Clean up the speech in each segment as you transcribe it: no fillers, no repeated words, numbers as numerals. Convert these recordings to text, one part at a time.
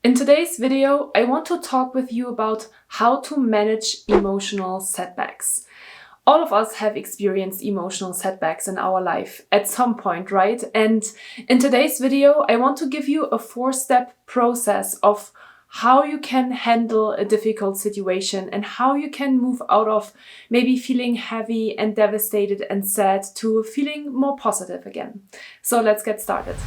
In today's video, I want to talk with you about how to manage emotional setbacks. All of us have experienced emotional setbacks in our life at some point, right? And in today's video, I want to give you a 4-step process of how you can handle a difficult situation and how you can move out of maybe feeling heavy and devastated and sad to feeling more positive again. So let's get started.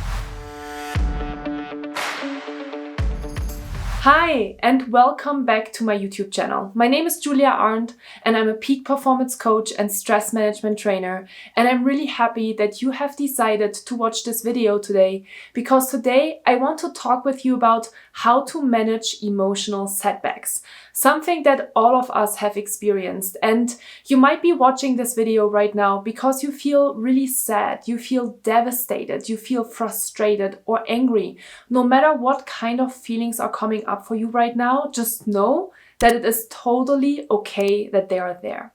Hi, and welcome back to my YouTube channel. My name is Arndt, and I'm a peak performance coach and stress management trainer. And I'm really happy that you have decided to watch this video today, because today I want to talk with you about how to manage emotional setbacks. Something that all of us have experienced. And you might be watching this video right now because you feel really sad, you feel devastated, you feel frustrated or angry. No matter what kind of feelings are coming up for you right now, just know that it is totally okay that they are there.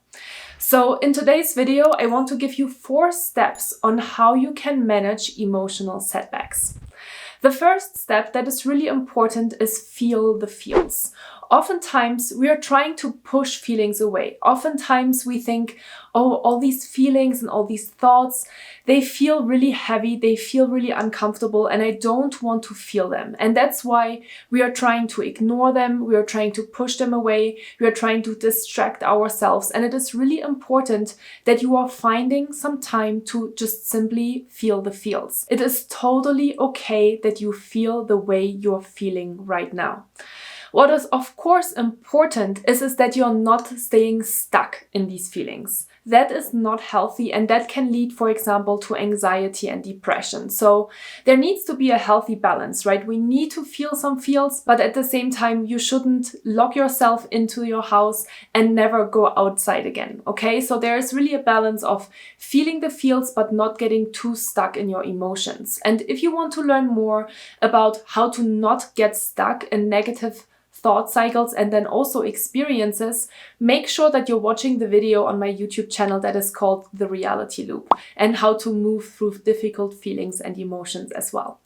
So in today's video, I want to give you 4 steps on how you can manage emotional setbacks. The first step that is really important is feel the feels. Oftentimes, we are trying to push feelings away. Oftentimes, we think, oh, all these feelings and all these thoughts, they feel really heavy, they feel really uncomfortable, and I don't want to feel them. And that's why we are trying to ignore them, we are trying to push them away, we are trying to distract ourselves. And it is really important that you are finding some time to just simply feel the feels. It is totally okay that you feel the way you're feeling right now. What is of course important is that you're not staying stuck in these feelings. That is not healthy, and that can lead, for example, to anxiety and depression. So there needs to be a healthy balance, right? We need to feel some feels, but at the same time, you shouldn't lock yourself into your house and never go outside again, okay? So there is really a balance of feeling the feels, but not getting too stuck in your emotions. And if you want to learn more about how to not get stuck in negative thought cycles and then also experiences, make sure that you're watching the video on my YouTube channel that is called The Reality Loop, and how to move through difficult feelings and emotions as well.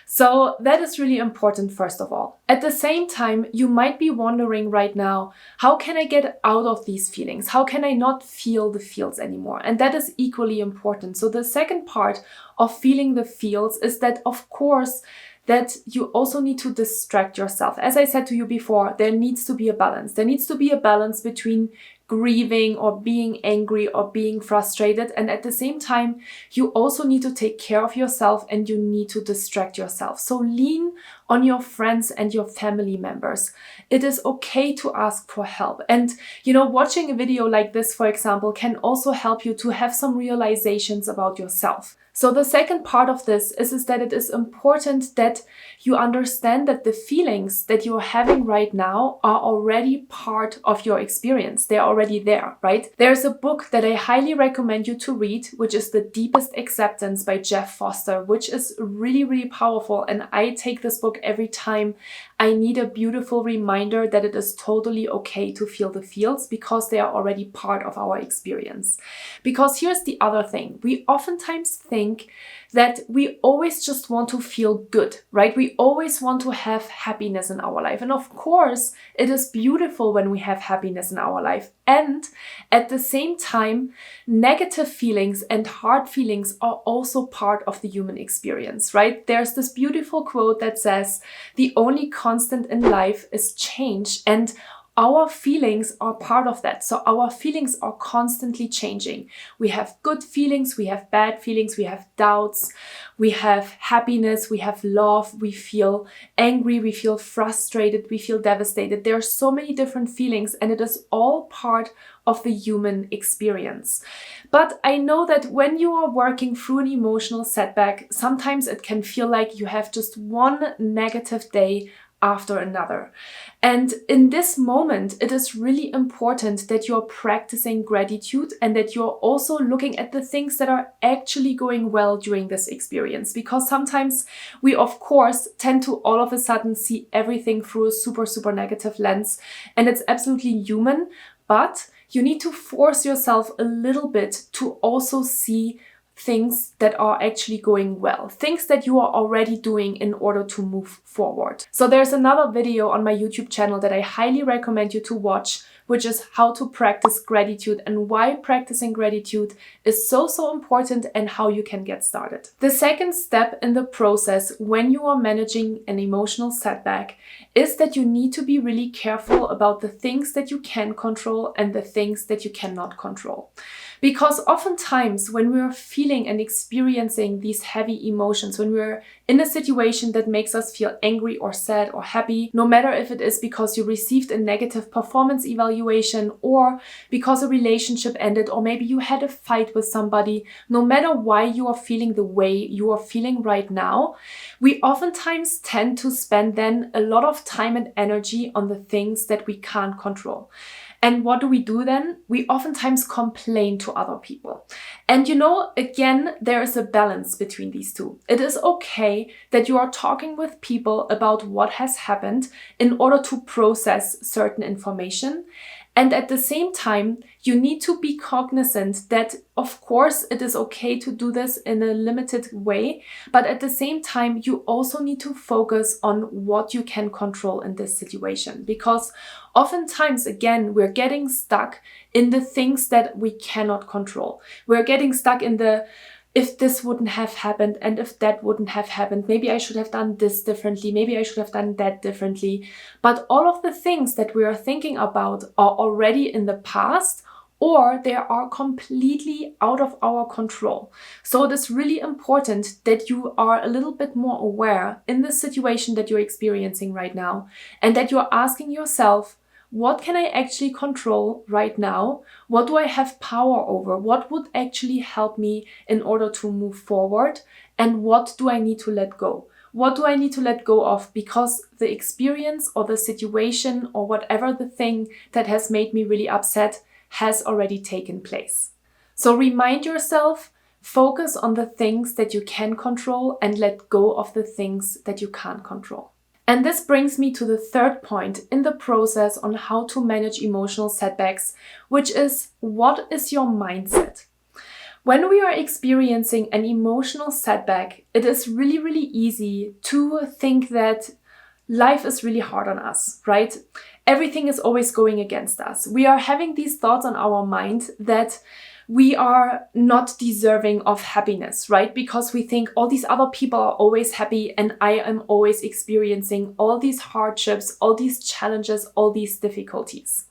So that is really important, first of all. At the same time, you might be wondering right now, how can I get out of these feelings? How can I not feel the feels anymore? And that is equally important. So the second part of feeling the feels is that, of course, that you also need to distract yourself. As I said to you before, there needs to be a balance. There needs to be a balance between grieving or being angry or being frustrated. And at the same time, you also need to take care of yourself and you need to distract yourself. So lean on your friends and your family members. It is okay to ask for help. And, watching a video like this, for example, can also help you to have some realizations about yourself. So the second part of this is that it is important that you understand that the feelings that you're having right now are already part of your experience. They're already there, right? There's a book that I highly recommend you to read, which is The Deepest Acceptance by Jeff Foster, which is really, really powerful. And I take this book every time I need a beautiful reminder that it is totally okay to feel the feels, because they are already part of our experience. Because here's the other thing. We oftentimes think that we always just want to feel good, right? We always want to have happiness in our life. And of course, it is beautiful when we have happiness in our life. And at the same time, negative feelings and hard feelings are also part of the human experience, right? There's this beautiful quote that says, "The only constant in life is change." And our feelings are part of that. So our feelings are constantly changing. We have good feelings, we have bad feelings, we have doubts, we have happiness, we have love, we feel angry, we feel frustrated, we feel devastated. There are so many different feelings, and it is all part of the human experience. But I know that when you are working through an emotional setback, sometimes it can feel like you have just one negative day after another. And in this moment, it is really important that you're practicing gratitude and that you're also looking at the things that are actually going well during this experience. Because sometimes we, of course, tend to all of a sudden see everything through a super, super negative lens. And it's absolutely human, but you need to force yourself a little bit to also see things that are actually going well, things that you are already doing in order to move forward. So there's another video on my YouTube channel that I highly recommend you to watch, which is how to practice gratitude and why practicing gratitude is so important and how you can get started. The second step in the process when you are managing an emotional setback is that you need to be really careful about the things that you can control and the things that you cannot control. Because oftentimes when we are feeling and experiencing these heavy emotions, when we're in a situation that makes us feel angry or sad or happy, no matter if it is because you received a negative performance evaluation or because a relationship ended, or maybe you had a fight with somebody, no matter why you are feeling the way you are feeling right now, we oftentimes tend to spend then a lot of time and energy on the things that we can't control. And what do we do then? We oftentimes complain to other people. And again, there is a balance between these two. It is okay that you are talking with people about what has happened in order to process certain information. And at the same time, you need to be cognizant that, of course, it is okay to do this in a limited way, but at the same time, you also need to focus on what you can control in this situation. Because oftentimes, again, we're getting stuck in the things that we cannot control. We're getting stuck in the if this wouldn't have happened and if that wouldn't have happened, maybe I should have done this differently, maybe I should have done that differently. But all of the things that we are thinking about are already in the past, or they are completely out of our control. So it is really important that you are a little bit more aware in the situation that you're experiencing right now, and that you're asking yourself, what can I actually control right now? What do I have power over? What would actually help me in order to move forward? And what do I need to let go? What do I need to let go of because the experience or the situation or whatever the thing that has made me really upset has already taken place? So remind yourself, focus on the things that you can control and let go of the things that you can't control. And this brings me to the third point in the process on how to manage emotional setbacks, which is, what is your mindset? When we are experiencing an emotional setback, it is really easy to think that life is really hard on us, right? Everything is always going against us. We are having these thoughts on our mind that we are not deserving of happiness, right? Because we think all these other people are always happy and I am always experiencing all these hardships, all these challenges, all these difficulties.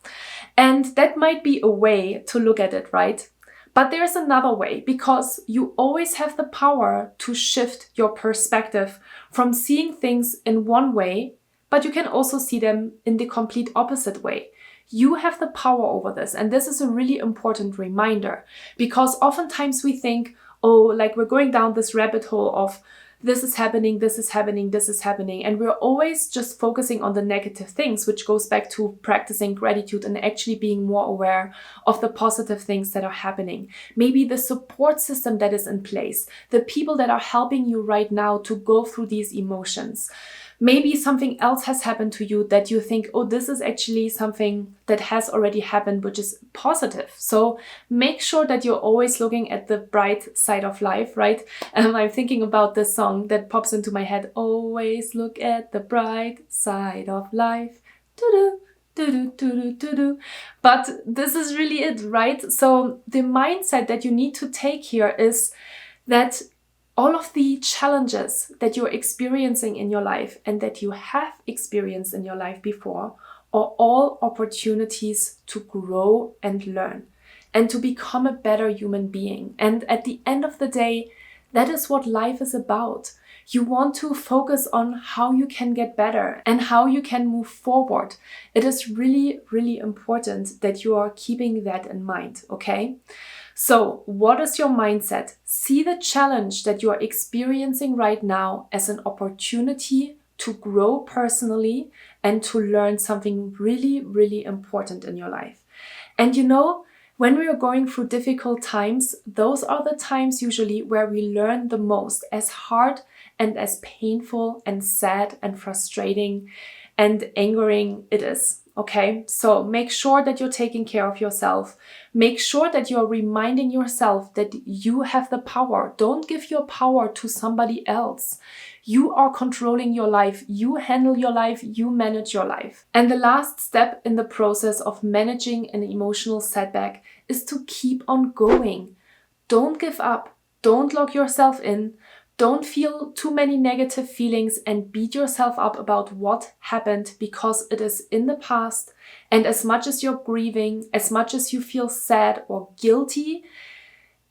And that might be a way to look at it, right? But there's another way, because you always have the power to shift your perspective from seeing things in one way, but you can also see them in the complete opposite way. You have the power over this. And this is a really important reminder, because oftentimes we think, oh, like we're going down this rabbit hole of this is happening, this is happening, this is happening. And we're always just focusing on the negative things, which goes back to practicing gratitude and actually being more aware of the positive things that are happening. Maybe the support system that is in place, the people that are helping you right now to go through these emotions. Maybe something else has happened to you that you think, oh, this is actually something that has already happened, which is positive. So make sure that you're always looking at the bright side of life, right? I'm thinking about this song that pops into my head. Always look at the bright side of life. Do-do. But this is really it, right? So the mindset that you need to take here is that all of the challenges that you're experiencing in your life and that you have experienced in your life before are all opportunities to grow and learn and to become a better human being. And at the end of the day, that is what life is about. You want to focus on how you can get better and how you can move forward. It is really important that you are keeping that in mind, okay? So what is your mindset? See the challenge that you are experiencing right now as an opportunity to grow personally and to learn something really important in your life. And when we are going through difficult times, those are the times usually where we learn the most, as hard and as painful and sad and frustrating and angering it is. Okay, so make sure that you're taking care of yourself. Make sure that you're reminding yourself that you have the power. Don't give your power to somebody else. You are controlling your life. You handle your life. You manage your life. And the last step in the process of managing an emotional setback is to keep on going. Don't give up. Don't lock yourself in. Don't feel too many negative feelings and beat yourself up about what happened, because it is in the past. And as much as you're grieving, as much as you feel sad or guilty,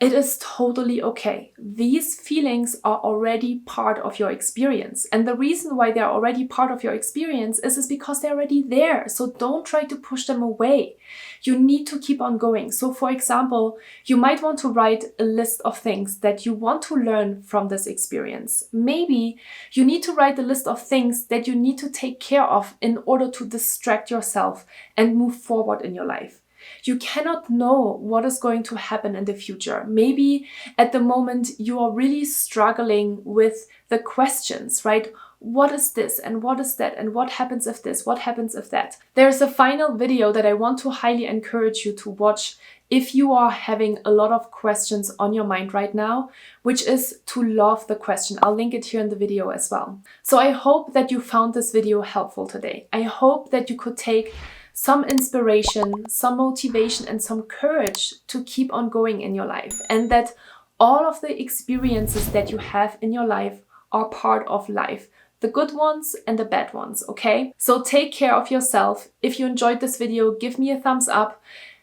it is totally okay. These feelings are already part of your experience. And the reason why they're already part of your experience is because they're already there. So don't try to push them away. You need to keep on going. So for example, you might want to write a list of things that you want to learn from this experience. Maybe you need to write a list of things that you need to take care of in order to distract yourself and move forward in your life. You cannot know what is going to happen in the future. Maybe at the moment you are really struggling with the questions, right? What is this and what is that and what happens if this, what happens if that? There's a final video that I want to highly encourage you to watch if you are having a lot of questions on your mind right now, which is to love the question. I'll link it here in the video as well. So I hope that you found this video helpful today. I hope that you could take some inspiration, some motivation, and some courage to keep on going in your life, and that all of the experiences that you have in your life are part of life, the good ones and the bad ones, okay? So take care of yourself. If you enjoyed this video, give me a thumbs up,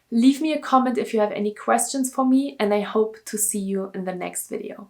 leave me a comment if you have any questions for me, and I hope to see you in the next video.